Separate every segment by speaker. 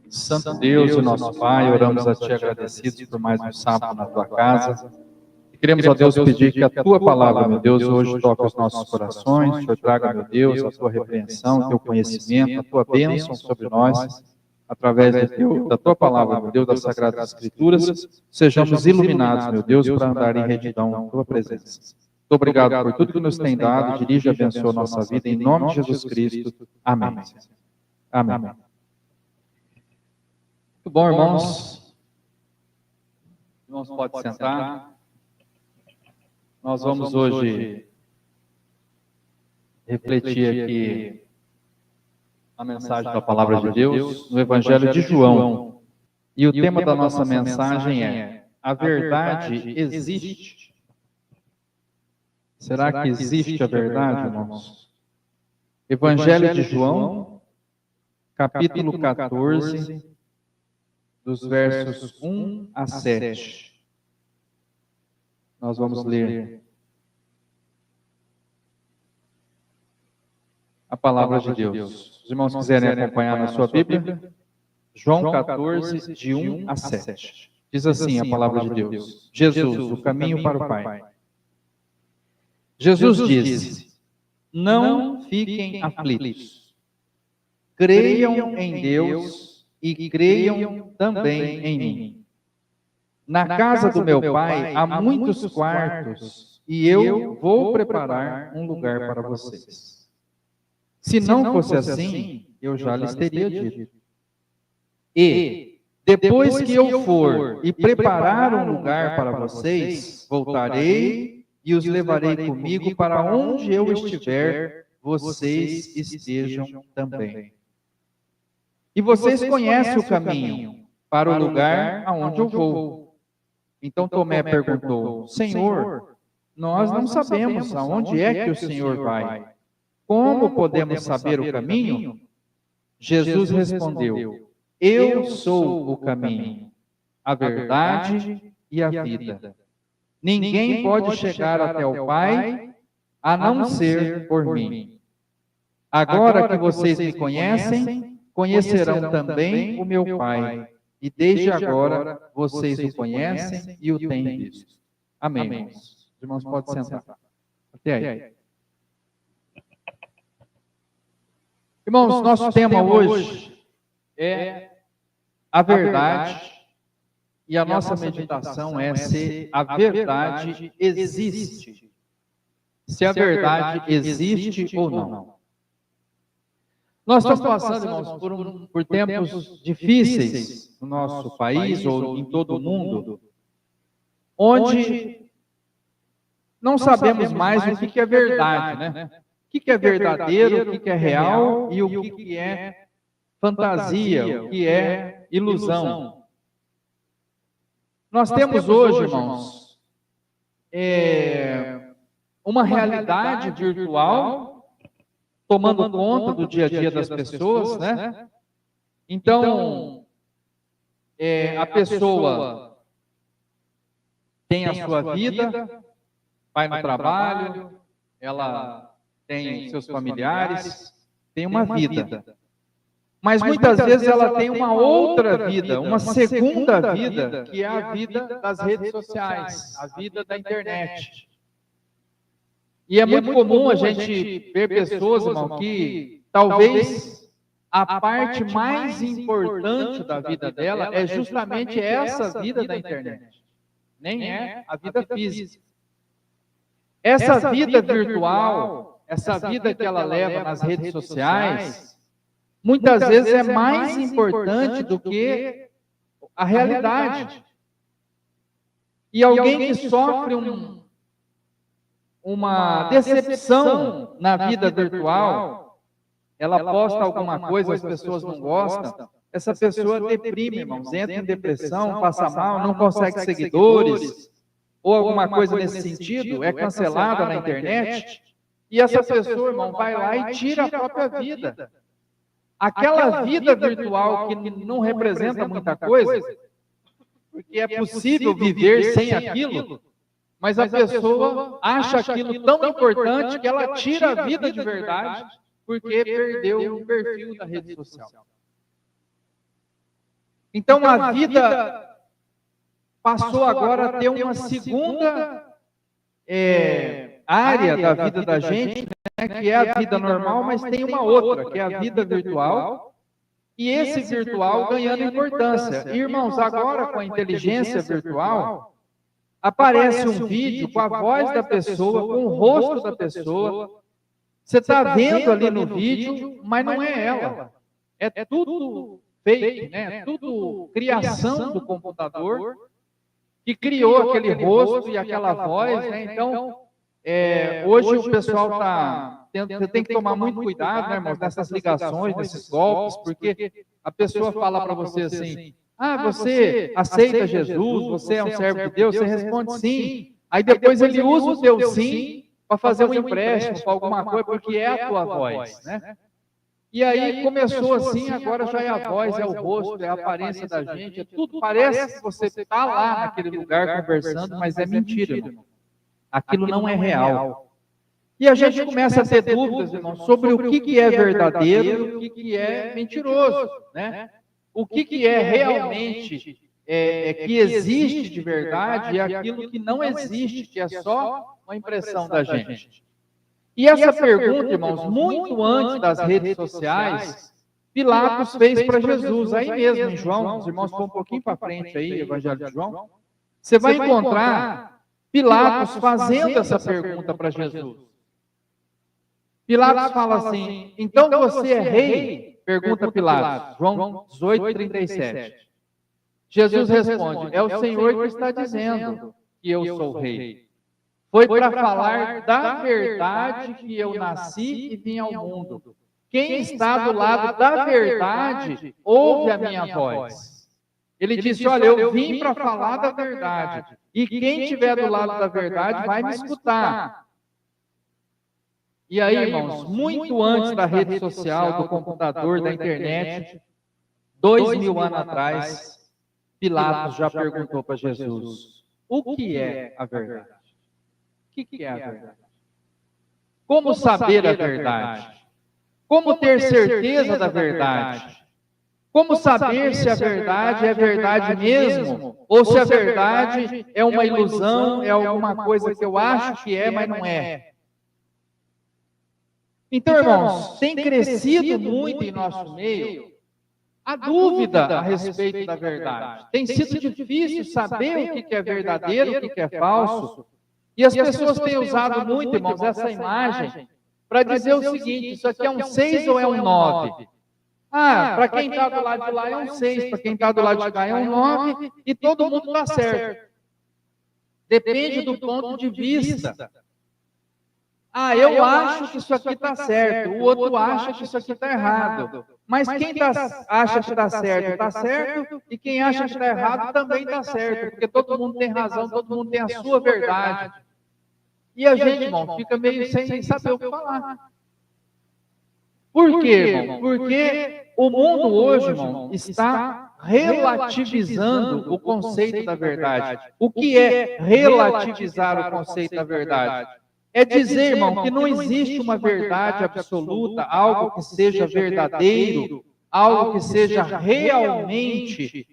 Speaker 1: Santo Deus e nosso Pai, oramos a Ti agradecidos por mais um sábado na Tua casa. E queremos, ó Deus, pedir que a Tua palavra, meu Deus, hoje toque os nossos corações. O Senhor traga, meu Deus, a Tua repreensão, o Teu conhecimento, a Tua bênção sobre nós, através da Tua palavra, meu Deus, das Sagradas Escrituras. Sejamos iluminados, meu Deus, para andar em retidão na Tua presença. Muito obrigado por tudo que nos tem dado. Dirige e abençoa a nossa vida, em nome de Jesus Cristo. Amém. Amém. Muito bom, irmãos. Irmãos, pode sentar. Nós vamos hoje refletir aqui a mensagem da Palavra de Deus no Evangelho de João. E o tema da nossa mensagem é: a verdade existe. Será que existe a verdade, irmãos? Evangelho de João, capítulo 14, dos versos 1 a 7. Nós vamos ler a palavra de Deus. Os irmãos quiserem acompanhar na sua Bíblia, João 14, de 1 a 7. Diz assim a palavra de Deus: Jesus, o caminho para o Pai. Jesus disse: não fiquem aflitos. Creiam em Deus e creiam também em mim. Na casa do meu Pai há muitos quartos e eu vou preparar um lugar para vocês. Se não fosse assim, eu já lhes teria dito. E, depois que eu for e preparar um lugar para vocês, voltarei e os levarei comigo para onde eu estiver, vocês estejam também. E vocês conhecem o caminho para o lugar aonde eu vou. Então Tomé perguntou: Senhor, nós não sabemos aonde é que o Senhor vai. Como podemos saber o caminho? Jesus respondeu: eu sou o caminho, a verdade e a vida. Ninguém pode chegar até o Pai a não ser por mim. Agora que vocês me conhecem, conhecerão também o meu Pai. E desde agora vocês o conhecem e o têm visto. Amém, irmãos. Os irmãos podem sentar. Até aí. Irmãos, nosso tema hoje é a verdade. E a nossa meditação é se a verdade existe. Se a verdade existe ou não. Nós estamos passando, irmãos, por tempos difíceis no nosso país ou em todo o mundo, onde não sabemos mais o que é verdade, né? O que é verdadeiro, o que é real e o que é fantasia, o que é ilusão. Nós temos hoje, irmãos, uma realidade virtual tomando conta do dia a dia das pessoas, né? Então, a pessoa tem a sua vida, vai no trabalho, ela tem seus familiares, tem uma vida. Mas muitas vezes ela tem uma outra vida, uma segunda vida, que é a vida das redes sociais, a vida da internet. E é muito comum a gente ver pessoas, irmão, que talvez a parte mais importante da vida dela é justamente essa vida da internet. Nem é a vida física. Essa vida virtual, essa vida que ela leva nas redes sociais, muitas vezes é mais importante do que a realidade. E alguém que sofre uma decepção na vida virtual, ela posta alguma coisa, as pessoas não gostam, essa pessoa deprime, irmãos, entra em depressão, passa mal, não consegue seguidores, ou alguma coisa nesse sentido, é cancelada na internet, e essa pessoa, irmão, vai lá e tira a própria vida. Aquela vida virtual que não representa muita coisa, porque é possível viver sem aquilo, mas a pessoa acha aquilo tão importante que ela tira a vida de verdade porque perdeu o perfil da rede social. Então, a vida passou agora a ter uma segunda área da vida da gente, né, que é a vida normal, mas tem uma outra, que é a vida virtual, e esse virtual ganhando importância. Irmãos, agora com a inteligência virtual, aparece um vídeo com a voz da pessoa, com o rosto da pessoa. Você está vendo ali no vídeo, mas não é ela. É tudo fake, né? Tudo criação do computador que criou aquele rosto e aquela voz, né? Então, hoje o pessoal você tem que tomar muito cuidado, né, irmãos, nessas ligações, nesses golpes, porque a pessoa fala para você assim: ah, você aceita Jesus, você é um servo de Deus, você responde sim. Aí depois ele usa o teu sim para fazer um empréstimo, para alguma coisa, porque é a tua voz, né? E aí começou assim, agora já é a voz, é o rosto, é a aparência da gente, é tudo. Parece que você está lá naquele lugar conversando, mas é mentira, irmão. Aquilo não é real. E a gente começa a ter dúvidas, irmão, sobre o que é verdadeiro e o que é mentiroso, né? O que é realmente que existe de verdade e aquilo que não existe, que é só uma impressão da gente. E essa pergunta, irmãos, muito antes das redes sociais, Pilatos fez para Jesus, aí mesmo em João, os irmãos foram um pouquinho para frente aí, Evangelho de João, você vai encontrar Pilatos fazendo essa pergunta para Jesus. Pilatos fala assim: então você é rei? Pergunta Pilatos, João 18:37. Jesus responde: é o Senhor que está dizendo que eu sou rei. Foi para falar da verdade que eu nasci e vim ao mundo. Quem está do lado da verdade, ouve a minha voz. Ele disse: olha, eu vim para falar da verdade. E quem estiver do lado da verdade vai me escutar. E aí, irmãos, muito antes da rede social, do computador, da internet, 2000 anos atrás, Pilatos já perguntou para Jesus: o que é a verdade? O que é a verdade? Como saber a verdade? Como ter certeza da verdade? Como saber se a verdade é verdade mesmo? Ou se a verdade é uma ilusão, é alguma coisa que eu acho que é, mas não é? Então, irmãos, tem crescido muito em nosso meio a dúvida a respeito da verdade. Tem sido difícil saber o que é verdadeiro, o que é falso. E as pessoas têm usado muito, irmãos, essa imagem para dizer o seguinte: isso aqui é um 6 ou é um 9? Ah, para quem está do lado de lá é um 6, para quem está do lado de cá é um 9, e todo mundo está certo. Depende do ponto de vista. Ah, eu acho que isso aqui está certo, o outro acha que isso aqui está errado. Mas quem acha que está certo, e quem acha que está errado também está certo, porque todo mundo tem razão, todo mundo tem a sua verdade. E a gente, irmão, fica meio sem saber o que falar. Por quê, irmão? Porque o mundo hoje, irmão, está relativizando o conceito da verdade. O que é relativizar o conceito da verdade? É dizer, irmão, que não existe uma verdade absoluta, algo que seja verdadeiro, algo que seja realmente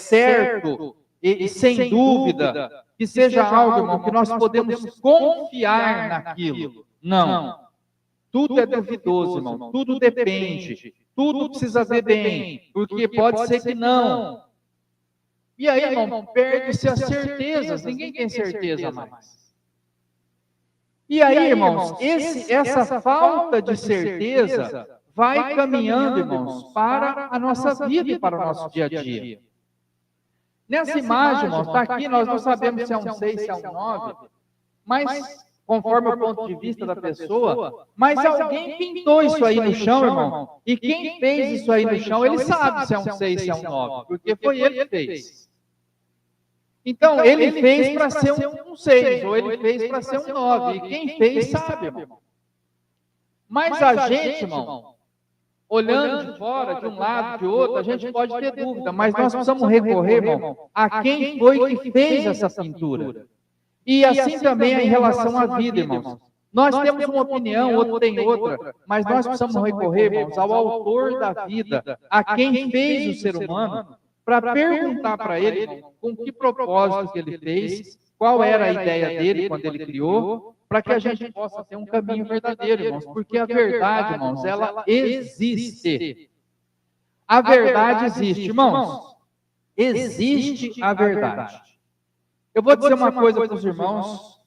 Speaker 1: certo e sem dúvida, que seja algo, irmão, que nós podemos confiar naquilo. Não. Tudo é duvidoso, irmão. Tudo depende. Tudo precisa ver bem, porque pode ser que não. E aí, irmão, perde-se as certezas. Ninguém tem certeza mais. E aí, irmãos, essa falta de certeza vai caminhando, irmãos, para a nossa vida e para o nosso dia a dia. Nessa imagem, irmãos, está aqui, nós não sabemos se é um 6, se é um 9, mas conforme o ponto de vista da pessoa, mas alguém pintou isso aí no chão, irmão, e quem fez isso aí no chão, ele sabe se é um 6, se é um 9, porque foi ele que fez. Então, ele fez para ser um 6, ou ele fez para ser um 9, e quem fez sabe, irmão. Mas a gente, irmão, olhando de fora, de um lado, de outro, a gente pode ter dúvida, mas nós precisamos recorrer, irmão, a quem foi que fez essa pintura. E assim também é em relação à vida, irmãos. Nós temos uma opinião, outro tem outra, mas nós precisamos recorrer, irmãos, ao autor da vida, a quem fez o ser humano, para perguntar para ele, irmão, com que propósito que ele fez, qual era a ideia dele quando ele criou, para que a gente possa ter um caminho verdadeiro, irmãos, porque a verdade, irmãos, ela existe. A verdade existe, irmãos. Existe a verdade. Eu vou dizer uma coisa para os irmãos,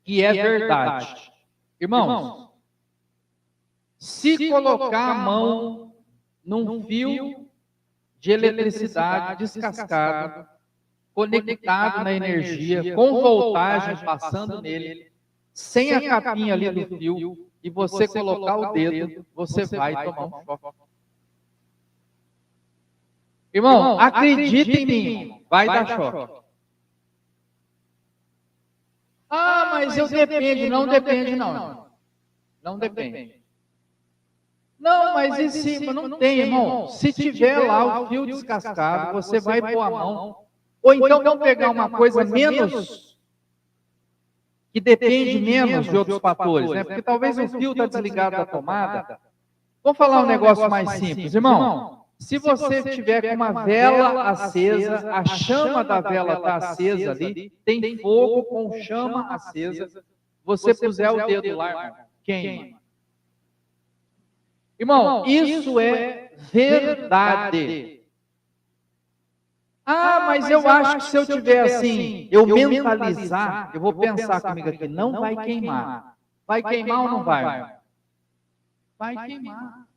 Speaker 1: que é verdade. Irmãos, se colocar a mão num fio de eletricidade descascado, conectado na energia, com voltagem passando nele, sem a capinha ali do fio, e você colocar o dedo, você vai tomar um choque. Irmão, acredita em mim, vai dar choque. Ah, mas eu depende. Não depende, não. Não depende. Não, mas em cima não tem, irmão. Se tiver lá o fio descascado, você vai pôr a mão. Ou então vamos pegar uma coisa menos, que depende menos de outros fatores, né? Porque talvez o fio está desligado da tomada. Vamos falar um negócio mais simples, irmão. Se você tiver com uma vela acesa, a chama da vela está acesa ali, tem fogo com chama acesa, você puser o dedo lá, irmão, queima. Irmão, isso é verdade. Ah, mas eu acho que se eu tiver assim, eu mentalizar, eu vou pensar comigo aqui, não vai queimar. Vai queimar ou não vai? Vai queimar.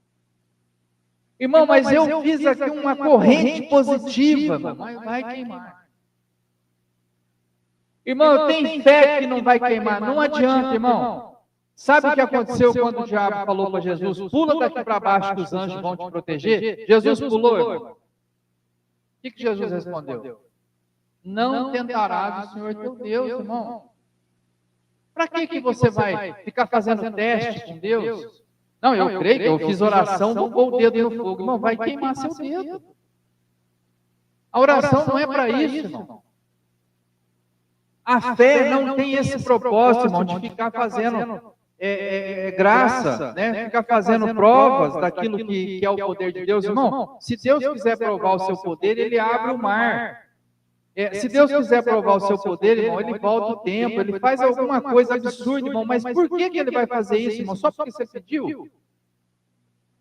Speaker 1: Irmão, mas eu fiz aqui uma corrente positiva, mas vai queimar. Irmão, eu tenho fé que não vai queimar. Não adianta, irmão. Sabe o que aconteceu quando o diabo falou para Jesus? Pula daqui para baixo que os anjos vão te proteger. Jesus pulou, irmão. O que Jesus respondeu? Não tentarás o Senhor teu Deus, irmão. Para que você vai ficar fazendo teste com Deus? Não, eu creio que eu fiz oração, vou pôr o dedo no fogo. Irmão, vai queimar seu dedo. A oração não é para isso, irmão. A fé não tem esse propósito, irmão, de ficar fazendo graça, né? Ficar fazendo provas daquilo que é o poder de Deus. Irmão, se Deus quiser provar o seu poder, Ele abre o mar. Se Deus quiser provar o seu poder, irmão, Ele volta o tempo, Ele faz alguma coisa absurda, irmão. Mas por que Ele vai fazer isso, irmão? Só porque você pediu?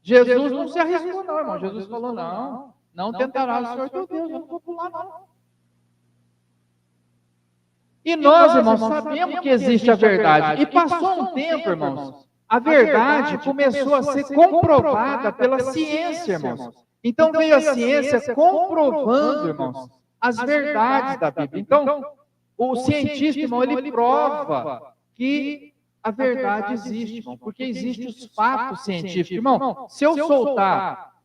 Speaker 1: Jesus não se arriscou, não, irmão. Jesus falou, não tentarás o Senhor teu Deus, eu não vou pular, não. E nós, irmãos, sabemos que existe a verdade. E passou um tempo, irmãos, a verdade começou a ser comprovada pela ciência, irmãos. Então veio a ciência comprovando, irmãos, as verdades da Bíblia. Então, o cientista, irmão, ele prova que a verdade existe, irmão, porque existem os fatos científicos. Irmão, se eu soltar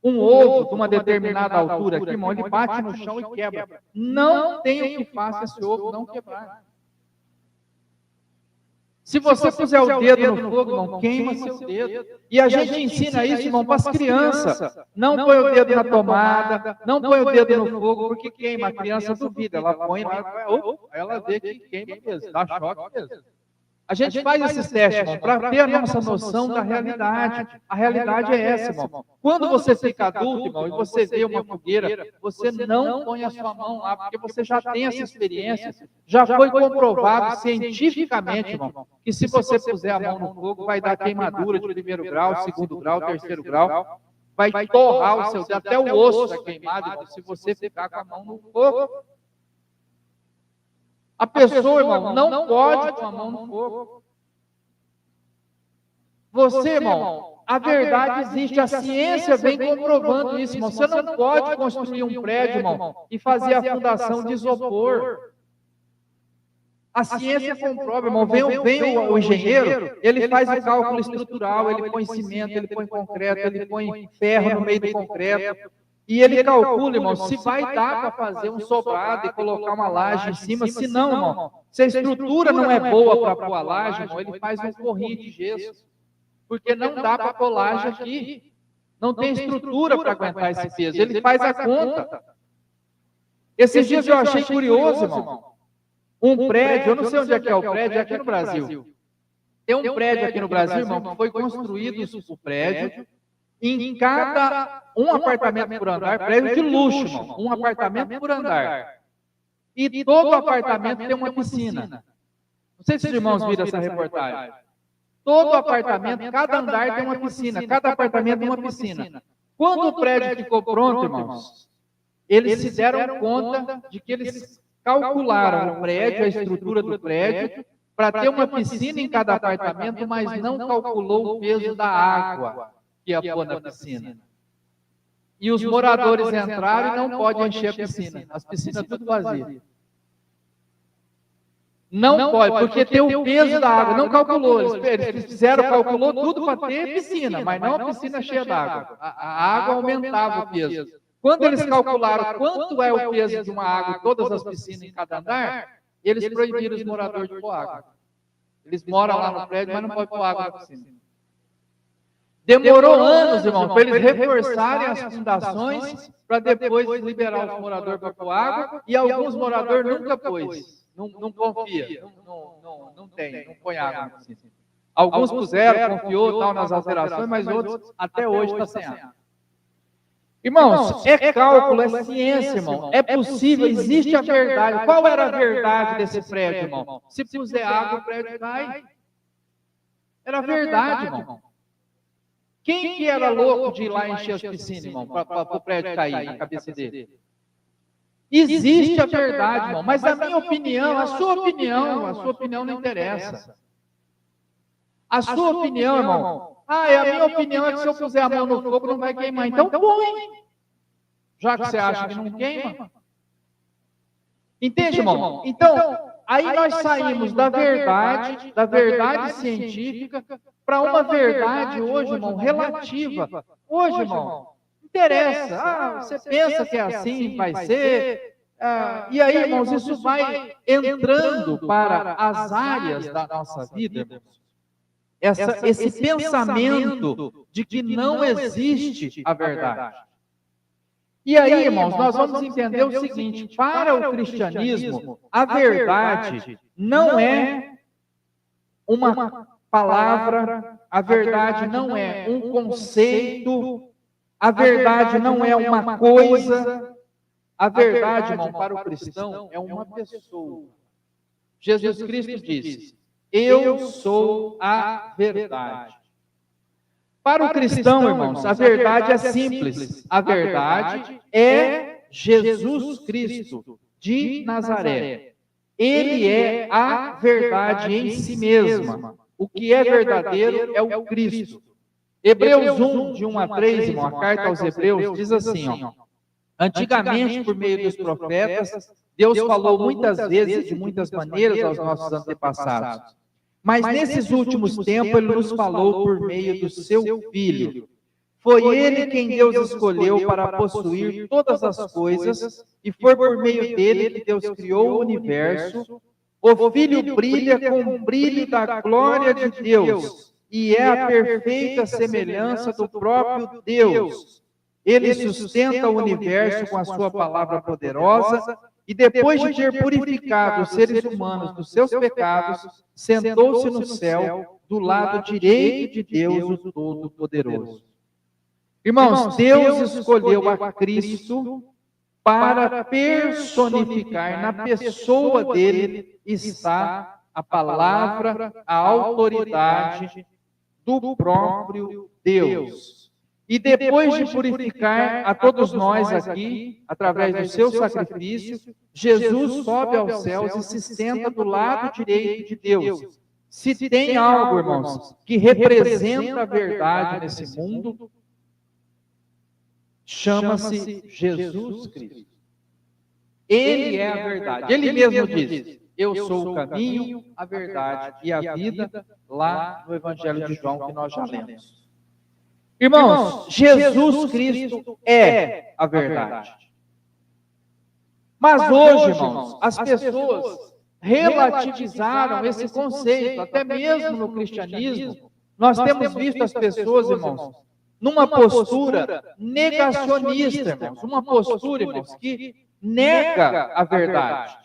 Speaker 1: um ovo de uma determinada altura aqui, irmão, ele bate no chão e quebra. Não tem o que faça esse ovo não quebrar. Se você puser o dedo no fogo, irmão, queima seu dedo. E a gente ensina isso, irmão, para as crianças. Não põe o dedo na tomada, não põe o dedo no fogo, porque queima. A criança duvida, ela põe lá, aí ela vê que queima mesmo, dá choque mesmo. A gente faz esses testes, irmão, para ter a nossa noção da realidade. A realidade é essa, irmão. Quando você fica adulto, irmão, e você vê uma fogueira, você não põe a sua mão lá, porque você já tem essa experiência. Já foi comprovado cientificamente, irmão, que se você puser a mão no fogo, vai dar queimadura de 1º grau, 2º grau, 3º grau. Vai torrar o seu dedo, até o osso é queimado, irmão, se você ficar com a mão no fogo. A pessoa, irmão, não pode com a mão no fogo. Você, irmão, a verdade existe, a ciência vem comprovando isso, irmão. Você não pode construir um prédio, irmão, e fazer a fundação de isopor. A ciência comprova, irmão. Vem o engenheiro, ele faz o cálculo estrutural, ele põe cimento, ele põe concreto, ele põe ferro no meio do concreto. E ele calcula, irmão, se vai dar para fazer um sobrado e colocar uma laje em cima. Se não, irmão, se a estrutura não é boa para pôr a laje, irmão, ele faz um forrinho de gesso. Porque não dá para pôr laje aqui. Não tem estrutura para aguentar esse peso. Ele faz a conta. Esses dias eu achei curioso, irmão. Um prédio, eu não sei onde é que é o prédio, é aqui no Brasil. Tem um prédio aqui no Brasil, irmão, que foi construído o prédio. em cada um apartamento por andar, prédio de luxo, irmão, um apartamento por andar. E todo apartamento tem uma piscina. Não sei se os irmãos viram essa reportagem. Todo apartamento, cada andar tem uma piscina, cada apartamento tem uma piscina. Quando o prédio ficou pronto, irmãos, eles se deram conta de que eles calcularam o prédio, a estrutura do prédio, para ter uma piscina em cada apartamento, mas não calculou o peso da água que ia pôr na piscina. E os moradores entraram e não podem encher a piscina. As piscinas tudo vazias. Não pode, porque tem o peso da água. Não calculou. Eles fizeram, calculou tudo para ter piscina, mas não a piscina cheia d'água. A água aumentava o peso. Quando eles calcularam quanto é o peso de uma água em todas as piscinas em cada andar, eles proibiram os moradores de pôr água. Eles moram lá no prédio, mas não podem pôr água na piscina. Demorou anos, irmão, para eles reforçarem as fundações para depois liberar os moradores para pôr água, e alguns moradores nunca pôs, não confia, não tem, não põe água na piscina. Alguns puseram, confiou tal nas alterações, mas outros até hoje está sem água. Irmãos, é cálculo, é ciência, irmão. É possível, existe a verdade. Qual era a verdade desse prédio, irmão? Se puser água, o prédio cai. Era verdade, irmão. Quem que era louco de ir lá encher as piscinas, irmão, para o prédio cair na cabeça dele? Existe a verdade, irmão, mas a minha opinião, a sua opinião não interessa. A sua opinião, irmão, a minha opinião é que se eu puser a mão no fogo não vai queimar, então põe. Já que você acha que não queima. Entende, irmão? Então, aí nós saímos da verdade científica, para uma verdade hoje, irmão, relativa. Hoje, irmão, interessa. Você pensa que é assim, vai ser. E aí, irmãos, isso vai entrando para as áreas da nossa vida, irmãos. Esse pensamento de que não existe a verdade. E aí, irmãos, nós vamos entender o seguinte: para o cristianismo, a verdade não é uma palavra, a verdade não é um conceito, a verdade não é uma coisa, a verdade, irmão, para o cristão é uma pessoa. Jesus Cristo disse: eu sou a verdade. Para o cristão, irmãos, a verdade é simples. A verdade é Jesus Cristo de Nazaré. Ele é a verdade em si mesma. O que é verdadeiro é o Cristo. Hebreus 1, de 1 a 3, irmão, a carta aos Hebreus, diz assim, ó: antigamente, por meio dos profetas, Deus falou muitas vezes, de muitas maneiras, aos nossos antepassados. Mas nesses últimos tempos, Ele nos falou por meio do Seu Filho. Foi Ele quem Deus escolheu para possuir todas as coisas, e foi por meio dele que Deus criou o universo. O Filho brilha com o brilho da glória de Deus, e é a perfeita semelhança do próprio Deus. Ele sustenta o universo com a sua palavra poderosa, e depois de ter purificado os seres humanos dos seus pecados, sentou-se no céu, do lado direito de Deus, o Todo-Poderoso. Irmãos, Deus escolheu a Cristo para personificar, na pessoa dele está a palavra, a autoridade do próprio Deus. E depois de purificar a todos nós aqui, através do seu sacrifício, Jesus sobe aos céus e se senta do lado direito de Deus. Se tem algo, irmãos, que representa a verdade nesse mundo, chama-se Jesus Cristo. Ele é a verdade. Ele mesmo diz: eu sou o caminho, a verdade e a vida, lá no Evangelho de João, que nós já lemos. Irmãos, Jesus Cristo é a verdade. Mas hoje, irmãos, as pessoas relativizaram esse conceito, até mesmo no cristianismo. Nós temos visto as pessoas, irmãos, numa postura negacionista, irmãos, uma postura, irmãos, que nega a verdade.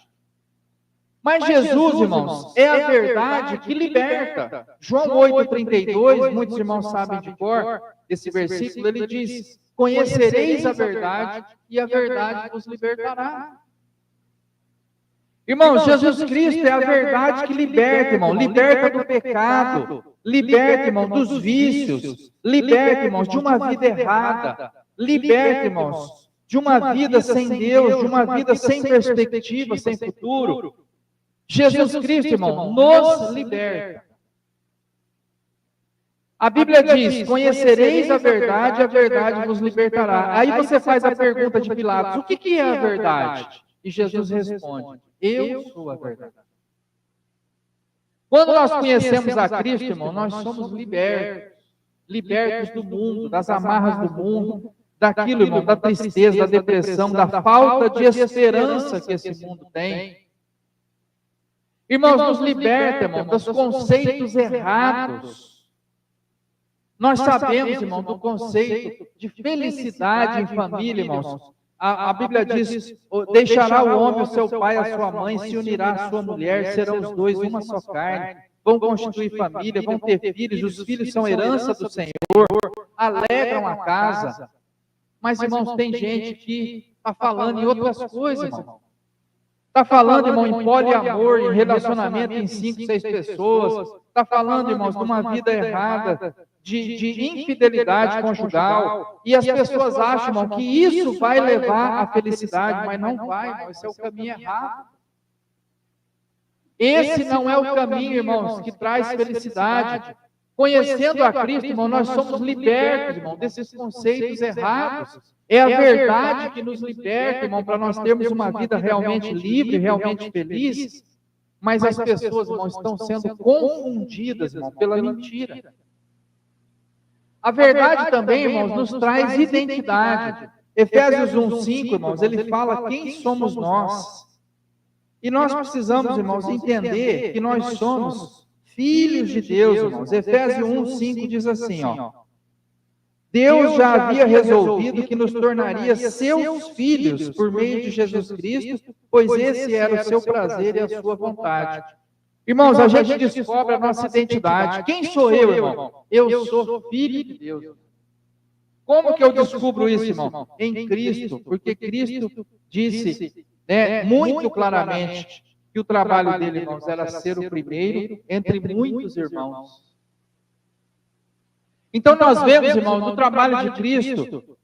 Speaker 1: Mas Jesus, irmãos, é a verdade que liberta. João 8,32, muitos irmãos sabem de cor, desse versículo, ele diz: conhecereis a verdade e a verdade vos libertará. Irmão, Jesus Cristo é a verdade que liberta, irmão. Liberta do pecado, liberta, irmão, dos vícios, liberta, irmãos, de uma vida errada, liberta, irmãos, de uma vida sem Deus, de uma vida sem perspectiva, sem futuro. Jesus Cristo, irmão, nos liberta. A Bíblia diz: conhecereis a verdade vos libertará. Aí você faz a pergunta de Pilatos: o que é a verdade? E Jesus responde: eu sou a verdade. Quando nós conhecemos a Cristo, irmão, nós somos libertos. Libertos do mundo, das amarras do mundo, daquilo, irmão, da tristeza, da depressão, da falta de esperança que esse mundo tem. Irmãos, nos liberta, irmão, dos conceitos errados. Nós sabemos, irmão, do conceito de felicidade em família, irmãos. A Bíblia diz: deixará o homem o seu pai e a sua mãe, se unirá à sua mulher, serão os dois uma só carne, vão constituir família, vão ter filhos, os filhos são herança do Senhor, alegram a casa. Mas, irmãos, tem gente que está falando em outras coisas, irmão. Está falando, irmão, em poliamor, em relacionamento em 5, 6 pessoas. Está falando, irmãos, de uma vida errada, de infidelidade conjugal. E as pessoas acham, irmão, que isso vai levar à felicidade, mas não vai, irmão. Esse é o caminho errado. Esse não é o caminho, irmãos, que traz felicidade. Conhecendo a Cristo, irmão, nós somos libertos, irmão, desses conceitos errados. É a verdade que nos liberta, irmão, para nós termos uma vida realmente livre, realmente feliz. Mas as pessoas, irmão, estão sendo confundidas, irmão, pela mentira. A verdade também, irmãos, nos traz identidade. Efésios 1:5, irmãos, ele fala quem somos nós. E nós precisamos, irmãos, entender que nós somos filhos de Deus, irmãos. Efésios 1:5 diz assim, ó: Deus já havia resolvido que nos tornaria seus filhos por meio de Jesus Cristo, pois esse era o seu prazer e a sua vontade. Irmãos, a gente descobre a nossa identidade. Quem sou eu, irmão? Eu sou filho de Deus. Como que eu descubro isso, irmão? Em Cristo, porque Cristo disse, muito claramente que o trabalho dele, irmãos, era ser o primeiro entre muitos irmãos. Então nós vemos, irmãos, no trabalho de Cristo,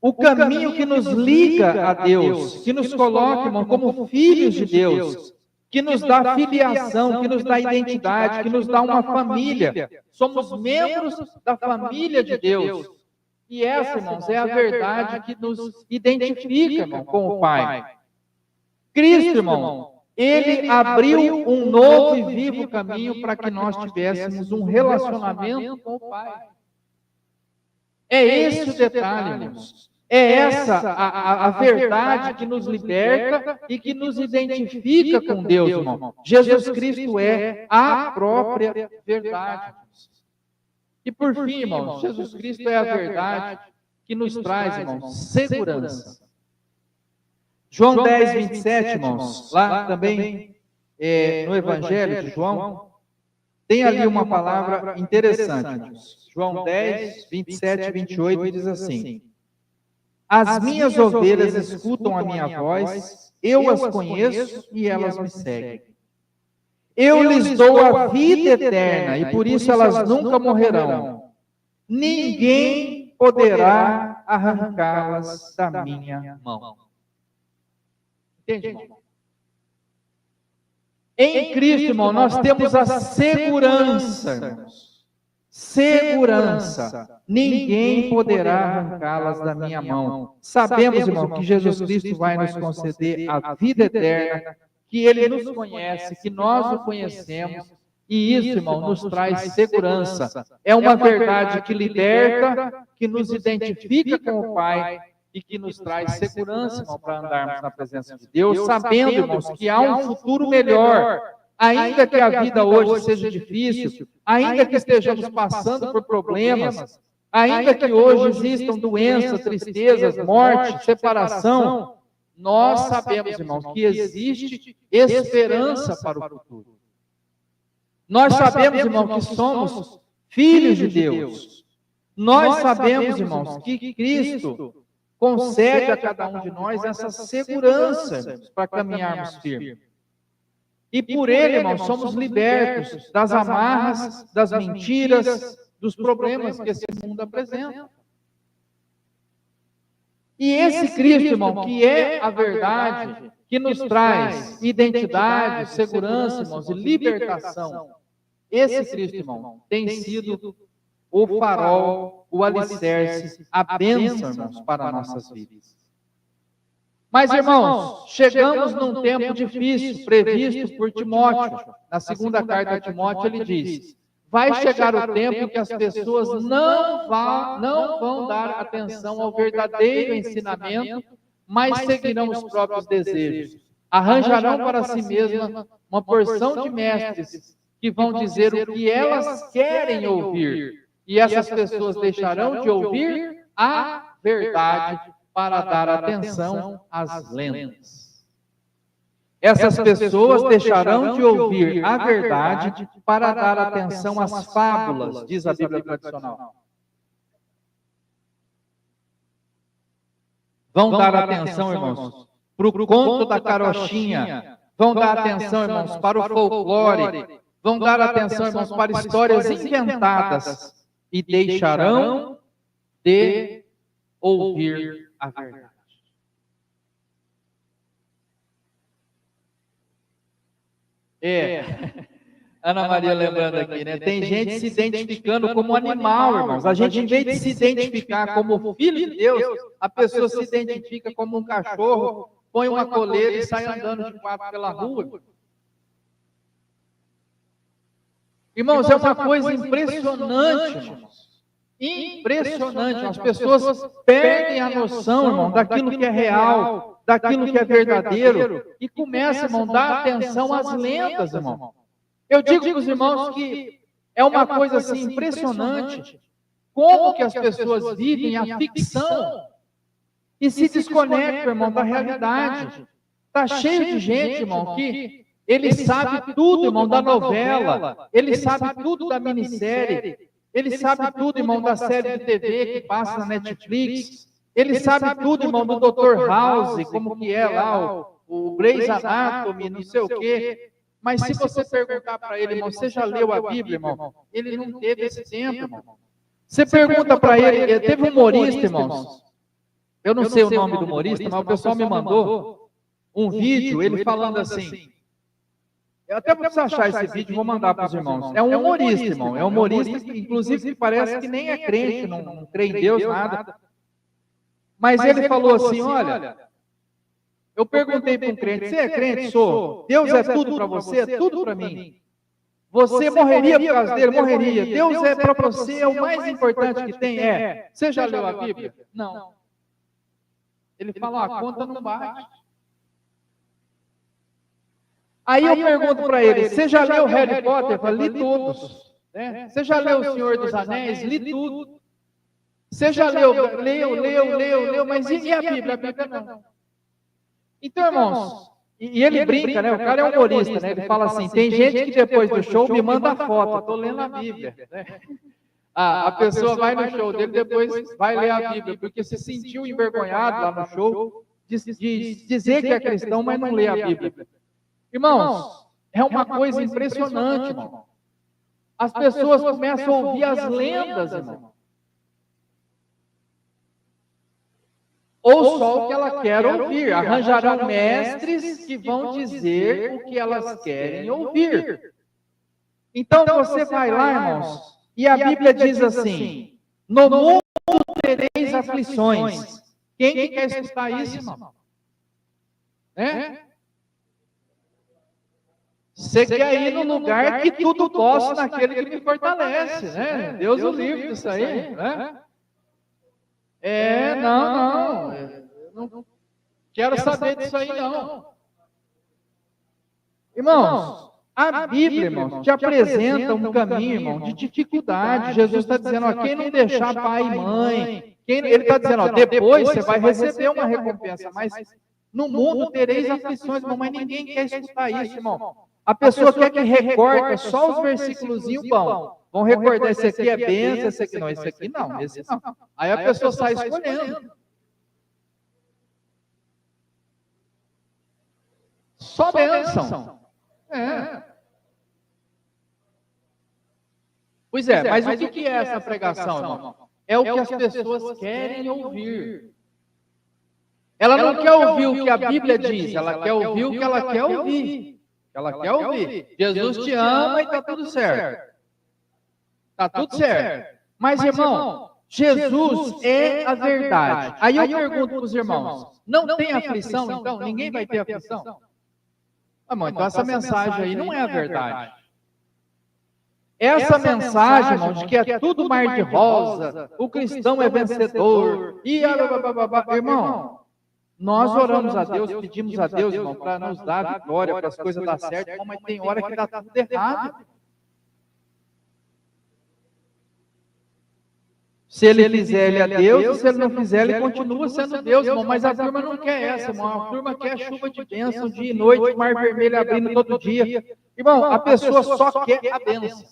Speaker 1: o caminho que nos liga a Deus, que nos coloca, irmão, como filhos de Deus, que nos dá filiação, que nos dá identidade, que nos dá uma família. Somos membros da família de Deus. E essa, irmãos, é a verdade que nos identifica, irmão, com o Pai. Cristo, irmão, ele abriu um novo e vivo caminho para que nós tivéssemos um relacionamento com o Pai. É esse o detalhe, irmãos. É essa a verdade que nos liberta e que nos identifica com Deus, irmão. Jesus Cristo é a própria verdade. E por fim, irmãos, Jesus Cristo é a verdade que nos traz, irmãos, segurança. João 10:27, irmãos, lá também no Evangelho de João, tem ali uma palavra interessante, irmãos. João 10:27 e 28 diz assim: as minhas ovelhas escutam a minha voz, eu as conheço e elas me seguem. Eu lhes dou a vida eterna e por isso elas nunca morrerão. Ninguém poderá arrancá-las da minha mão. Entende, irmão? Em Cristo, irmão, nós temos a segurança, irmãos. Segurança. Ninguém poderá arrancá-las da minha mão. Sabemos, irmão, que Jesus Cristo vai nos conceder a vida eterna, que Ele nos conhece, que nós o conhecemos, e isso, irmão, nos traz segurança. É uma verdade que liberta, que nos identifica com o Pai e que nos traz segurança, irmão, para andarmos na presença de Deus, sabendo, irmãos, que há um futuro melhor. Ainda que a vida hoje seja difícil, ainda que estejamos passando por problemas, ainda que hoje existam doenças, tristezas, morte, separação, nós sabemos, irmãos, que existe esperança para o futuro. Nós sabemos, irmão, que somos filhos de Deus. Nós sabemos, irmãos, que Cristo concede a cada um de nós essa segurança para caminharmos firme. E por Ele, irmãos, somos libertos das amarras, das mentiras, dos problemas que esse mundo apresenta. E esse Cristo, irmão, que é a verdade, que nos traz identidade, segurança, irmãos, e libertação, esse Cristo, irmão, tem sido o farol, o alicerce, a bênção, irmãos, para nossas vidas. Mas, irmãos, chegamos num tempo difícil, previsto por Timóteo. Na segunda carta a Timóteo, ele diz: vai chegar o tempo em que as pessoas não vão dar atenção ao verdadeiro ensinamento, mas seguirão os próprios desejos. Arranjarão para si mesmas uma porção de mestres que vão dizer o que elas querem ouvir. E essas pessoas deixarão de ouvir a verdade para dar atenção às lendas. Essas pessoas deixarão de ouvir a verdade para dar atenção às fábulas, diz a Bíblia tradicional. Vão dar atenção, irmãos, para o conto da carochinha. Vão dar atenção, irmãos, para o folclore. Vão dar atenção, irmãos, para histórias inventadas. E deixarão de ouvir a verdade. Ana Maria lembrando aqui, né? Tem gente se identificando como animal, irmãos. A gente, em vez de se identificar como filho de Deus, a pessoa se identifica como um cachorro, põe uma coleira e sai andando de quatro pela rua. Irmãos, é uma coisa impressionante, irmãos. Impressionante. As pessoas perdem a noção, irmão, daquilo que é real, daquilo que é verdadeiro, e começam, irmão, a dar atenção às lendas, irmão. Eu digo para os irmãos que é uma coisa assim impressionante como que as pessoas vivem a ficção e se desconectam, irmão, da realidade. Está cheio de gente, irmão, que ele sabe tudo, irmão, da novela, ele sabe tudo da minissérie, ele sabe tudo, irmão, da série de TV que passa na Netflix, ele sabe tudo, irmão, do Dr. House, como que é lá, o Grey's Anatomy, não sei o quê. Mas se você perguntar para ele, irmão, você já leu a Bíblia, irmão? Ele não teve esse tempo, irmão. Você pergunta para ele, teve um humorista, irmãos, eu não sei o nome do humorista, mas o pessoal me mandou um vídeo, ele falando assim. Eu até preciso achar esse vídeo e vou mandar para os irmãos. É um humorista, irmão. É um humorista que, inclusive, que parece que nem é crente, não crê em Deus, nada. Mas ele falou assim, olha, eu perguntei para um crente, você é crente? Sou. Deus é tudo para você? É tudo para mim. Você morreria por causa dele? Morreria. Deus é para você, é o mais importante que tem? É. Você já leu a Bíblia? Não. Ele fala, a conta não bate. Aí eu pergunto para ele, você já leu Harry Potter? Eu falo, li todos. Você já leu O Senhor dos Anéis? Li tudo. Você já leu, mas e a Bíblia? A Bíblia não. Então, irmãos, e ele brinca, né? O cara é humorista, né? Ele fala assim, tem gente que depois do show me manda foto, eu estou lendo a Bíblia. A pessoa vai no show dele, depois vai ler a Bíblia, porque se sentiu envergonhado lá no show de dizer que é cristão, mas não lê a Bíblia. Irmãos, é uma coisa impressionante, irmão. As pessoas começam a ouvir as lendas, irmão. Ou só o que ela quer ouvir. Arranjarão mestres que vão dizer o que elas querem ouvir. Então você vai lá, irmãos, e a Bíblia diz assim, no mundo tereis aflições. Quem que quer escutar isso, irmão? Você quer ir no lugar que tudo posso naquele que me fortalece, né? Deus o livre disso aí, né? Não quero saber disso aí, não. Irmãos, a Bíblia, irmãos, te apresenta um caminho, irmão, de dificuldade. Jesus está dizendo, ó, quem não deixar pai e mãe, ele está dizendo, ó, depois você vai receber uma recompensa, mas no mundo tereis aflições, irmão, mas ninguém quer escutar isso, irmão. A pessoa quer que recorte só os versículos bons. vão recordar, esse aqui é bênção, esse aqui não, esse aqui não, esse não. Aí a pessoa sai escolhendo. Só bênção. Pois é, mas o que é essa pregação, irmão? É o que as pessoas querem ouvir. Ela não quer ouvir o que a Bíblia diz, ela quer ouvir o que ela quer ouvir. Ela quer ouvir. Jesus te ama e está tudo certo. Está tudo certo. Mas, irmão, Jesus é a verdade. Aí eu pergunto para os irmãos, não tem aflição, então? Ninguém vai ter aflição? Irmão, então essa mensagem aí não é a verdade. Essa mensagem, irmão, de que é tudo mar de rosa, o cristão é vencedor, e irmão, nós oramos a Deus, pedimos a Deus, irmão, para nos dar vitória, para as coisas dar certo, irmão, mas tem hora que dá tudo errado. Se ele fizer, ele é Deus, e se ele não fizer, ele continua sendo Deus, irmão. Mas a turma não quer essa, irmão. A turma quer chuva de bênção, dia e noite, mar vermelho abrindo todo dia. Irmão, a pessoa só quer a bênção.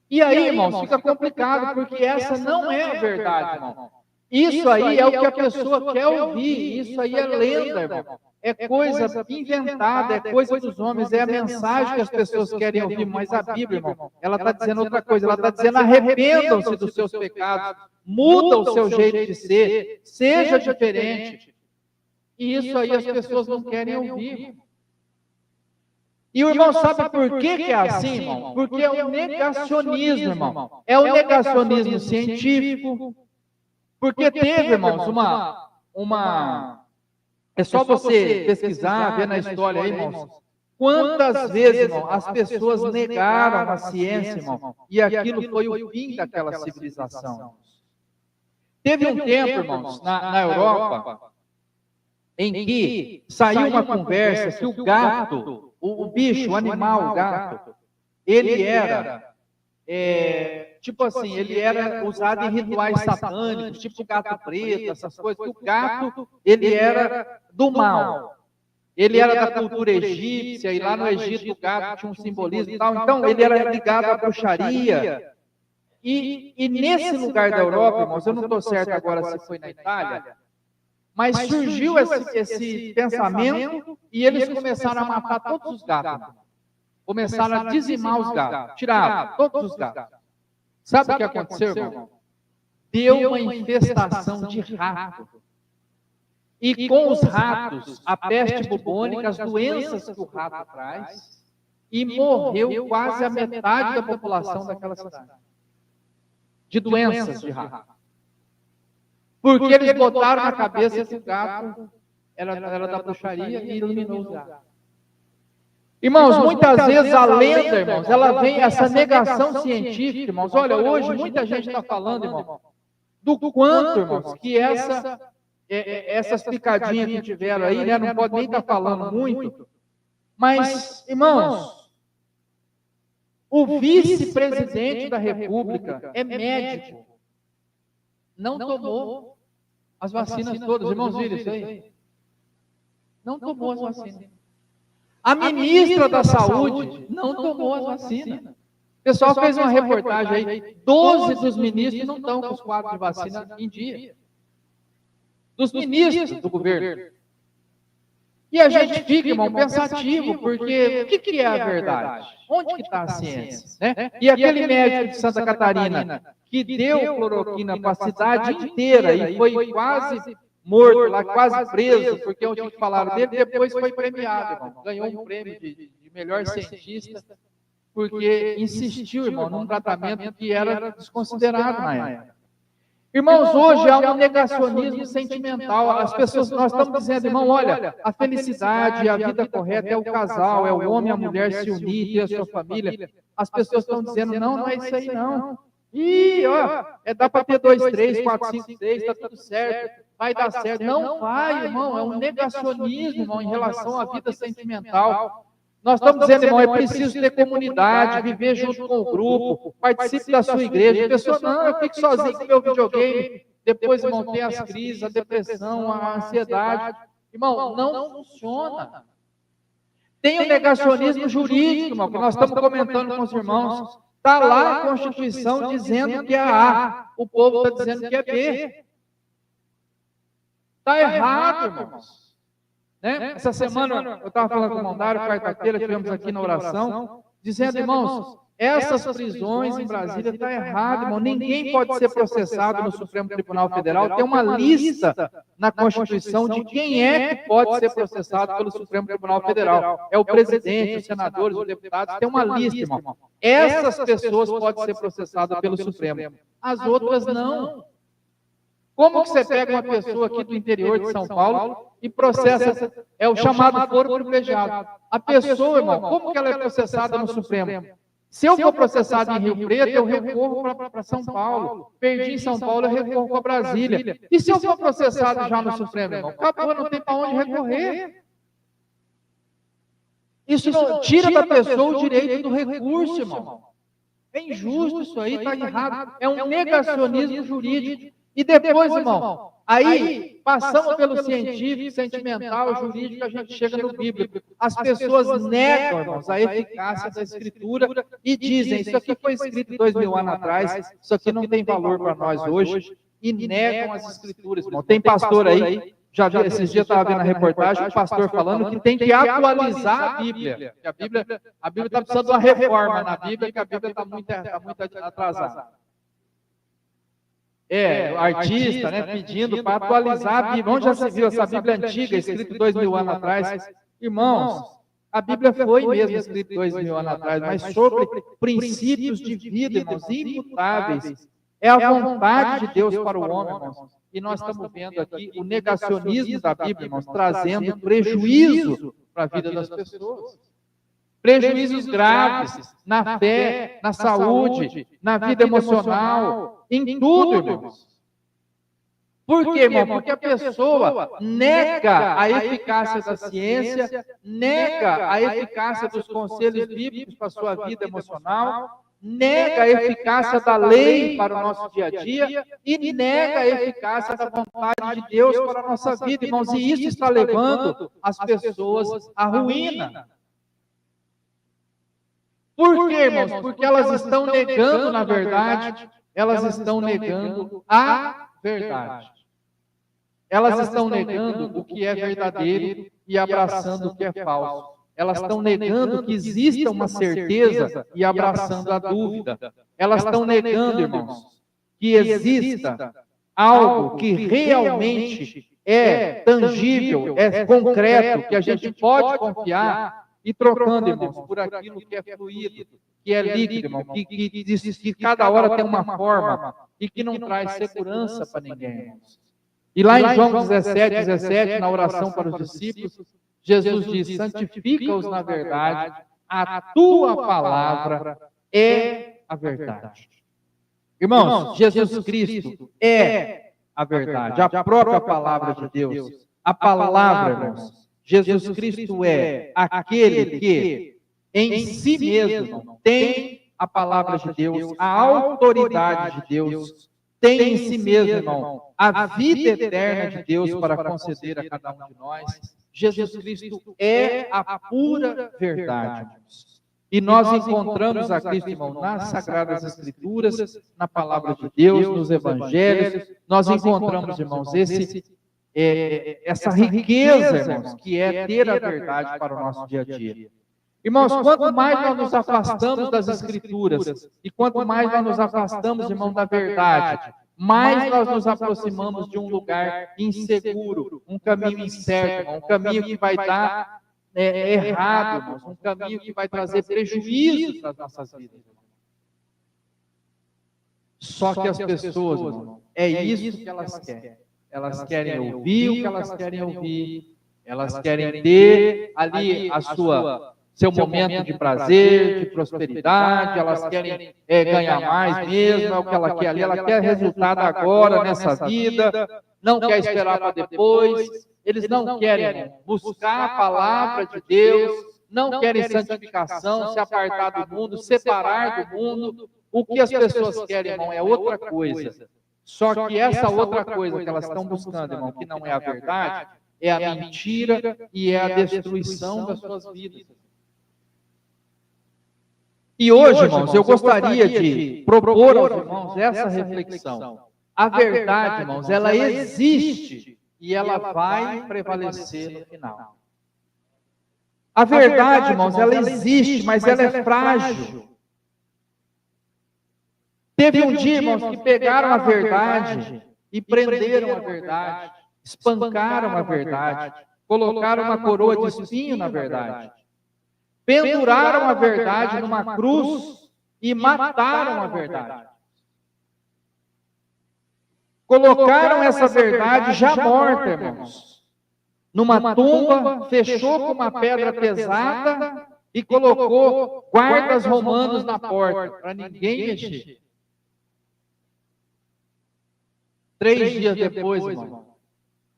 Speaker 1: E aí, irmãos, fica complicado, porque essa não é a verdade, irmão. Isso aí é o que a pessoa quer ouvir, isso aí é lenda, irmão. É coisa inventada, é coisa dos homens, é a mensagem que as pessoas querem ouvir, mas a Bíblia, irmão, ela está dizendo outra coisa, ela está dizendo arrependam-se dos seus pecados, muda o seu jeito de ser, seja diferente. E isso aí as pessoas não querem ouvir. E o irmão sabe por que é assim, irmão? Porque é o negacionismo, irmão. É o negacionismo científico. Porque teve, irmãos, é só você pesquisar, ver na história aí, irmãos. Quantas vezes, irmão, as pessoas negaram a ciência, irmão, e aquilo foi o fim daquela civilização. Teve um tempo, irmãos, na Europa, em que saiu uma conversa que o gato, o bicho, o animal, o gato, ele era... tipo assim, ele era usado em rituais satânicos, tipo gato preto, essas coisas. O gato, ele era do mal. Ele era da cultura egípcia, e lá no Egito o gato tinha um simbolismo e tal. Então, ele era ligado à bruxaria. E nesse lugar da Europa, irmãos, eu não estou certo agora se foi na Itália, mas surgiu esse pensamento e eles começaram a matar todos os gatos. Começaram a dizimar os gatos, tiraram todos os gatos. Sabe o que aconteceu, irmão? Deu uma infestação de rato. E com os ratos, a peste bubônica, as doenças que o rato traz, e morreu quase a metade da população daquela cidade. De doenças de rato. Porque eles botaram na cabeça que o gato era da bruxaria e eliminou os gatos. Irmãos, muitas vezes a lenda, irmãos, ela vem, essa negação científica, irmãos. Olha, hoje muita gente está falando, irmão, do quanto, irmãos, que essas picadinhas que tiveram aí, né, não pode nem estar falando muito, mas, irmãos, o vice-presidente da República é médico, não tomou as vacinas todas. Irmãos, viram isso aí? Não tomou as vacinas. A ministra da Saúde não tomou as vacinas. O pessoal fez uma reportagem aí, 12 dos ministros não estão com os quadros de vacina em dia. Dos ministros do governo. E a gente fica, irmão, pensativo, porque o que é a verdade? Onde que está a ciência? Né? E aquele médico de Santa Catarina que deu cloroquina para a cidade inteira e foi quase morto lá, quase preso, porque onde falaram dele, depois foi premiado, irmão. Ganhou um prêmio de melhor cientista, porque insistiu, irmão, num tratamento que era desconsiderado na época. Irmãos, hoje há um negacionismo sentimental. As pessoas, nós estamos dizendo, irmão, olha, a felicidade, a vida correta é o casal, é o homem e a mulher se unir, ter a sua família. As pessoas estão dizendo, não é isso aí, não. Ih, ó, dá para ter 2, 3, 4, 5, 6, está tudo certo, vai dar certo. Não vai, irmão, é um negacionismo, irmão, em relação à vida sentimental. Nós estamos dizendo, irmão, é preciso ter comunidade, viver junto com o grupo, participe da sua igreja. A pessoa, não, eu fico sozinho com o meu videogame. Depois, irmão, tem as crises, a depressão, a ansiedade. Irmão, não funciona. Tem o negacionismo jurídico, irmão, que nós estamos comentando com os irmãos. Está lá a Constituição dizendo que é A, o povo está dizendo que é B. Está errado, irmãos. Né? Essa semana, eu estava falando com o irmão Dário, quarta-feira, tivemos aqui na oração, dizendo, irmãos, essas prisões em Brasília estão erradas, irmão. Ninguém pode ser processado no Supremo Tribunal Federal. Tem uma lista na Constituição de quem é que pode ser processado pelo Supremo Tribunal Federal. É o presidente, os senadores, os deputados, tem uma lista, irmão. Essas pessoas podem ser processadas pelo Supremo. As outras não. Como que você pega uma pessoa aqui do interior de São Paulo e processa, é o chamado foro privilegiado. A pessoa, irmão, como que ela é processada no Supremo? Se eu for processado em Rio Preto, eu recorro para São Paulo. Perdi em São Paulo, eu recorro para Brasília. E se eu for processado já no Supremo, irmão? Acabou, não tem para onde recorrer. Isso não tira da pessoa o direito do recurso, irmão. É injusto isso aí, está errado. É um negacionismo jurídico. E depois, irmão, aí passamos pelo científico, sentimental, jurídico, a gente chega no bíblico. As pessoas negam, irmãos, a eficácia da Escritura e dizem, isso aqui foi escrito 2000 anos atrás, isso aqui não tem valor para nós hoje, e negam as Escrituras, irmão. Tem pastor aí, já vi, esses dias estava vendo a reportagem, o pastor falando que tem que atualizar a Bíblia. Que a Bíblia está precisando de uma reforma na Bíblia, que a Bíblia está muito atrasada. O artista, né, pedindo para atualizar a Bíblia. Onde já se viu essa Bíblia antiga, escrita 2000 anos atrás? Irmãos, a Bíblia foi mesmo escrita 2000 anos atrás, mas sobre princípios de vida, irmãos, imutáveis. É a vontade de Deus para o homem, irmãos. E nós estamos vendo aqui o negacionismo da Bíblia, irmãos, trazendo prejuízo para a vida das pessoas. Prejuízos graves na fé, na saúde, na vida emocional, em tudo, irmãos. Por quê, irmão? Porque a pessoa nega a eficácia da ciência, nega a eficácia dos conselhos bíblicos para a sua vida emocional, nega a eficácia da lei para o nosso dia a dia e nega a eficácia da vontade de Deus para a nossa vida, irmãos. E isso está levando as pessoas à ruína. Por quê, irmãos? Porque elas estão negando, na verdade, elas estão negando a verdade. Elas estão negando o que é verdadeiro e abraçando o que é falso. Elas estão negando que exista uma certeza e abraçando a dúvida. Elas estão negando, irmãos, que exista algo que realmente é tangível, é concreto, que a gente pode confiar, e trocando, irmãos, por aquilo que é fluido, que é líquido, irmão, que cada hora tem uma forma e que não traz segurança para ninguém, irmãos. E lá em João 17, na oração para os discípulos, Jesus diz, santifica-os na verdade, a tua palavra é a verdade. Irmãos, Jesus Cristo é a verdade, a própria palavra de Deus. A palavra, irmãos, Jesus Cristo é aquele que, em si mesmo, tem a palavra de Deus, a autoridade de Deus, tem em si mesmo, irmão, a vida eterna de Deus para conceder a cada um de nós. Jesus Cristo é a pura verdade. E nós encontramos a Cristo, irmão, nas Sagradas Escrituras, na palavra de Deus, nos Evangelhos. Nós encontramos, irmãos, essa riqueza, irmãos, que é ter a verdade para o nosso dia a dia. Irmãos, quanto mais nós nos afastamos das Escrituras e quanto mais nós nos afastamos, irmão, da verdade, mais nós nos aproximamos de um lugar inseguro, um caminho incerto, irmão, um caminho que vai dar errado, irmãos, um caminho que vai trazer prejuízo para as nossas vidas. Só que as pessoas, irmão, é isso que elas querem. Elas querem ouvir o que elas querem ouvir, elas querem ter ali seu momento de prazer, de prosperidade, elas querem ganhar mais mesmo, é o que ela quer ali, ela quer resultado agora nessa vida, não quer esperar para depois, eles não querem buscar a palavra de Deus, não querem santificação, se apartar do mundo, separar do mundo. O que as pessoas querem, irmão, é outra coisa. Só que essa outra coisa que elas estão buscando, irmão, que não é a verdade, é a mentira e é a destruição das suas vidas. E hoje, irmãos, eu gostaria de propor aos irmãos essa reflexão. A verdade, irmãos, ela existe e ela vai prevalecer no final. A verdade, irmãos, ela existe, mas ela é frágil. Teve um dia, irmãos, que pegaram a verdade e prenderam a verdade, espancaram a verdade, colocaram uma coroa de espinho na verdade, penduraram a verdade numa cruz e mataram a verdade. Colocaram essa verdade já morta, irmãos, numa tumba, fechou com uma pedra pesada e colocou guardas romanos na porta, para ninguém mexer. 3 dias depois, irmão,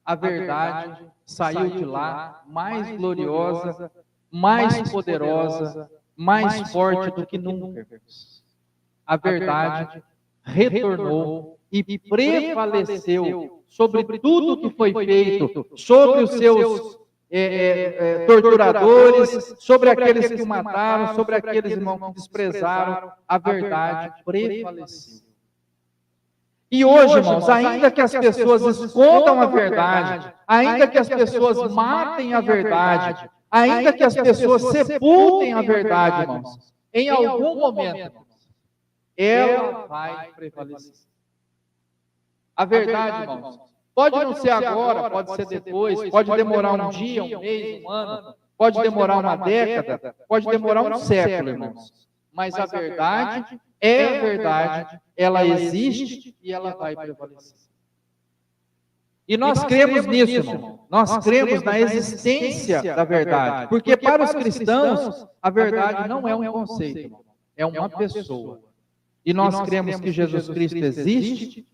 Speaker 1: a verdade saiu de lá mais gloriosa, mais poderosa, mais forte do que nunca. A verdade retornou e prevaleceu sobre tudo que foi feito, sobre os seus torturadores, sobre aqueles que o mataram, sobre aqueles, irmãos, que desprezaram. A verdade prevaleceu. E hoje, irmãos, ainda que as pessoas escondam a verdade, ainda que as pessoas matem a verdade, ainda que as pessoas sepultem a verdade, irmãos, em algum momento, ela vai prevalecer. A verdade, irmãos, pode não ser agora, pode ser depois, pode demorar um dia, um mês, um ano, pode demorar uma década, pode demorar um século, irmãos. Mas a verdade é a verdade, ela existe e ela vai prevalecer. E nós cremos nisso, irmão. Nós cremos na existência da verdade. Porque para os cristãos, a verdade não é um conceito, irmão, é uma pessoa. E nós cremos que Jesus Cristo existe,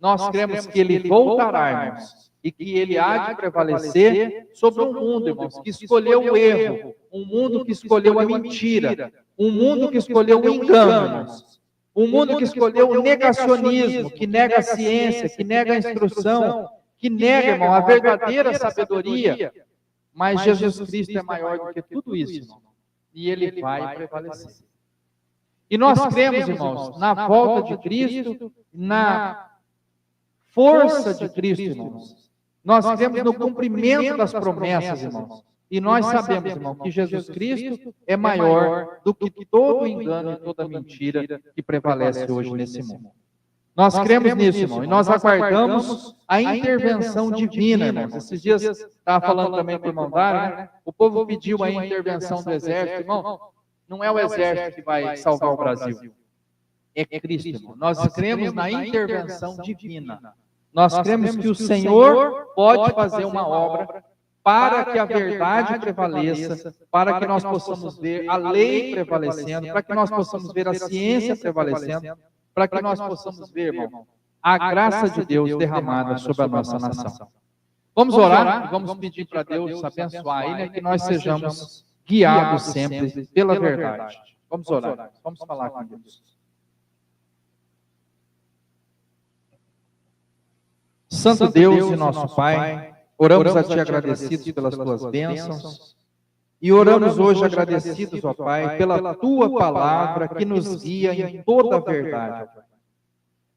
Speaker 1: nós cremos que Ele voltará, irmãos, e que Ele há de prevalecer sobre um mundo, irmãos, que escolheu o erro, um mundo que escolheu a mentira, um mundo que escolheu o engano, irmãos, um mundo que escolheu o negacionismo, que nega a ciência, que nega a instrução, que nega, irmão, a verdadeira sabedoria. Mas Jesus Cristo é maior do que tudo isso, irmão, e Ele vai prevalecer. E nós cremos, irmãos, na volta de Cristo, na força de Cristo, irmãos. Nós cremos no cumprimento das promessas, irmãos. E nós sabemos, irmão, que Jesus Cristo é maior do que todo engano e toda mentira que prevalece hoje nesse mundo. Nós cremos nisso, irmão, e nós aguardamos a intervenção divina, irmãos. Esses dias, estava falando também com o irmão Dário, né? O povo pediu a intervenção do exército, irmão. Não é o exército que vai salvar o Brasil. É Cristo, irmão. Nós cremos na intervenção divina. Nós cremos que o Senhor pode fazer uma obra para que a verdade prevaleça, para que nós possamos ver a lei prevalecendo, para que nós possamos ver a ciência prevalecendo, para que nós possamos ver, irmão, a graça de Deus derramada sobre a nossa nação. Vamos orar e vamos pedir para Deus abençoar aí, né, que nós sejamos guiados sempre pela verdade. Vamos orar, vamos falar com Deus. Santo Deus e nosso Pai, oramos a Ti agradecidos pelas Tuas bênçãos e oramos hoje agradecidos, ó Pai, pela Tua palavra que nos guia em toda a verdade.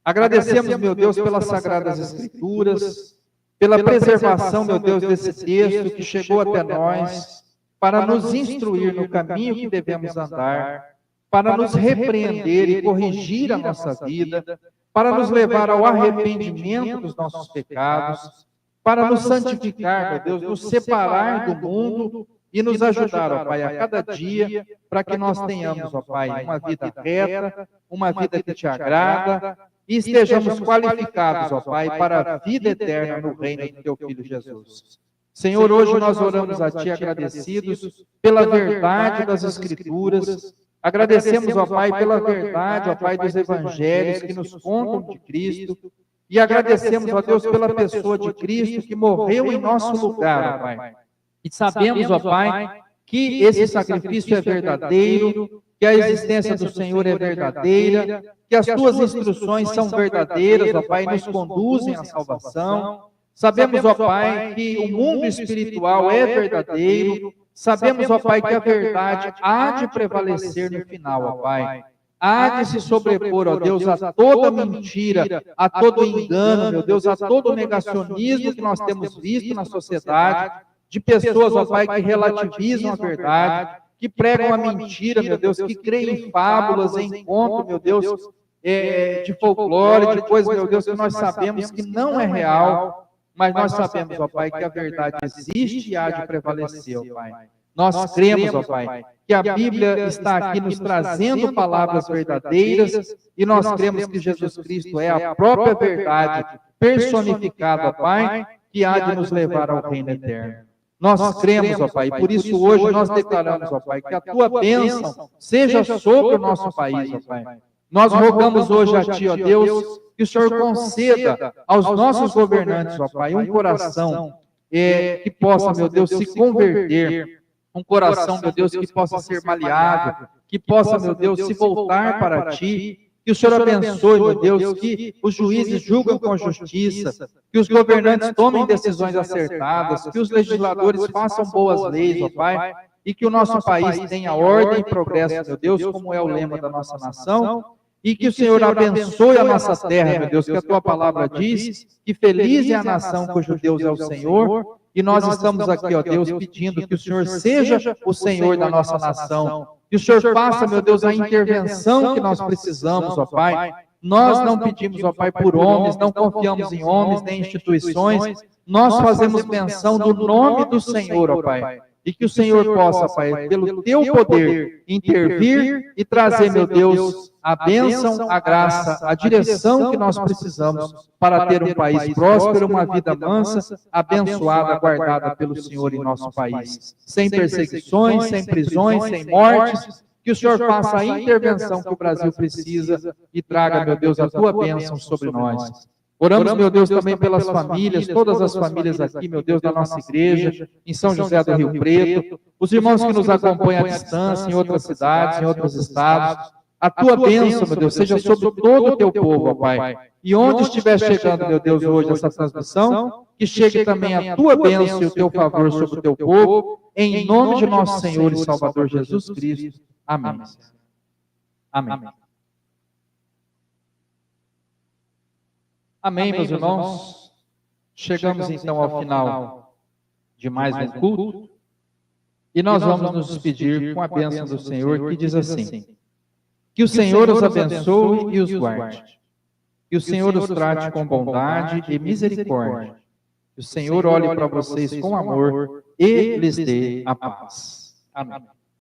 Speaker 1: Agradecemos, meu Deus, pelas Sagradas Escrituras, pela preservação, meu Deus, desse texto que chegou até nós para nos instruir no caminho que devemos andar, para nos repreender e corrigir a nossa vida, para nos levar ao arrependimento dos nossos pecados, para nos santificar, meu Deus, nos separar do mundo e nos ajudar, ó Pai, a cada dia, para que nós tenhamos, ó Pai, uma vida reta, uma vida que Te agrada, e estejamos qualificados, ó Pai, para a vida eterna no reino do Teu Filho Jesus. Senhor, hoje nós oramos a Ti agradecidos pela verdade das Escrituras, agradecemos, ó Pai, pela verdade, ó Pai, dos Evangelhos que nos contam de Cristo, e agradecemos, ó Deus, pela pessoa de Cristo que morreu em nosso lugar, ó Pai. E sabemos, ó Pai, que esse sacrifício é verdadeiro, que a existência do Senhor é verdadeira, que as Tuas instruções são verdadeiras, ó Pai, e nos conduzem à salvação. Sabemos, ó Pai, que o mundo espiritual é verdadeiro. Sabemos, ó Pai, que a verdade há de prevalecer no final, ó Pai. Há de se sobrepor, ó Deus, a toda mentira, a todo engano, meu Deus, a todo negacionismo que nós temos visto na sociedade, de pessoas, ó Pai, que relativizam a verdade, que pregam a mentira, meu Deus, que creem em fábulas, em conto, meu Deus, de folclore, de coisas, meu Deus, que nós sabemos que não é real, mas nós sabemos, ó Pai, que a verdade existe e há de prevalecer, ó Pai. Nós cremos, ó Pai, que a Bíblia está aqui nos trazendo palavras verdadeiras e nós cremos que Jesus Cristo é a própria verdade personificada, ó Pai, que há de nos levar ao reino eterno. Nós cremos, ó Pai, e por isso hoje nós declaramos, ó Pai, que a Tua bênção seja sobre o nosso país, ó Pai. Nós rogamos hoje a Ti, ó Deus, que o Senhor conceda aos nossos governantes, ó Pai, um coração que possa, meu Deus, se converter, um coração, meu Deus, que possa ser maleável, que possa, meu Deus, se voltar para Ti, que o Senhor abençoe, meu Deus, que os juízes julguem com justiça, que os governantes tomem decisões acertadas, que os legisladores façam boas leis, ó Pai, e que o nosso país tenha ordem e progresso, meu Deus, como é o lema da nossa nação, e que o Senhor abençoe a nossa terra, meu Deus, que a Tua palavra diz que feliz é a nação cujo Deus é o Senhor, e nós estamos aqui, ó Deus, pedindo que o Senhor seja o Senhor da nossa nação, que o Senhor faça, meu Deus, a intervenção que nós precisamos, ó Pai. Nós não pedimos, ó Pai, por homens, não confiamos em homens nem instituições, nós fazemos menção do nome do Senhor, ó Pai. E que o Senhor possa, Pai, pelo Teu poder, intervir e trazer, meu Deus, a bênção, a graça, a direção que nós precisamos para ter um país próspero, uma vida mansa, abençoada, guardada pelo Senhor em nosso país. Sem perseguições, sem prisões, sem mortes. Que o Senhor faça a intervenção que o Brasil precisa e traga, meu Deus, a Tua bênção sobre nós. Oramos, meu Deus, também pelas famílias, todas as famílias aqui, meu Deus, da nossa igreja, em São José do Rio Preto, os irmãos que nos acompanham à distância, em outras cidades, em outros estados. A Tua bênção, meu Deus, seja sobre todo o Teu povo, ó Pai. E onde estiver chegando, meu Deus, hoje essa transmissão, que chegue também a Tua bênção e o Teu favor sobre o Teu povo, em nome de nosso Senhor e Salvador Jesus Cristo. Amém. Amém. Amém, meus irmãos. Chegamos então ao final de mais um culto e nós vamos nos despedir com a bênção do Senhor, que diz assim: que o Senhor os abençoe e os guarde, que o Senhor os trate com bondade e misericórdia, que o Senhor olhe para vocês com amor e lhes dê a paz. Amém.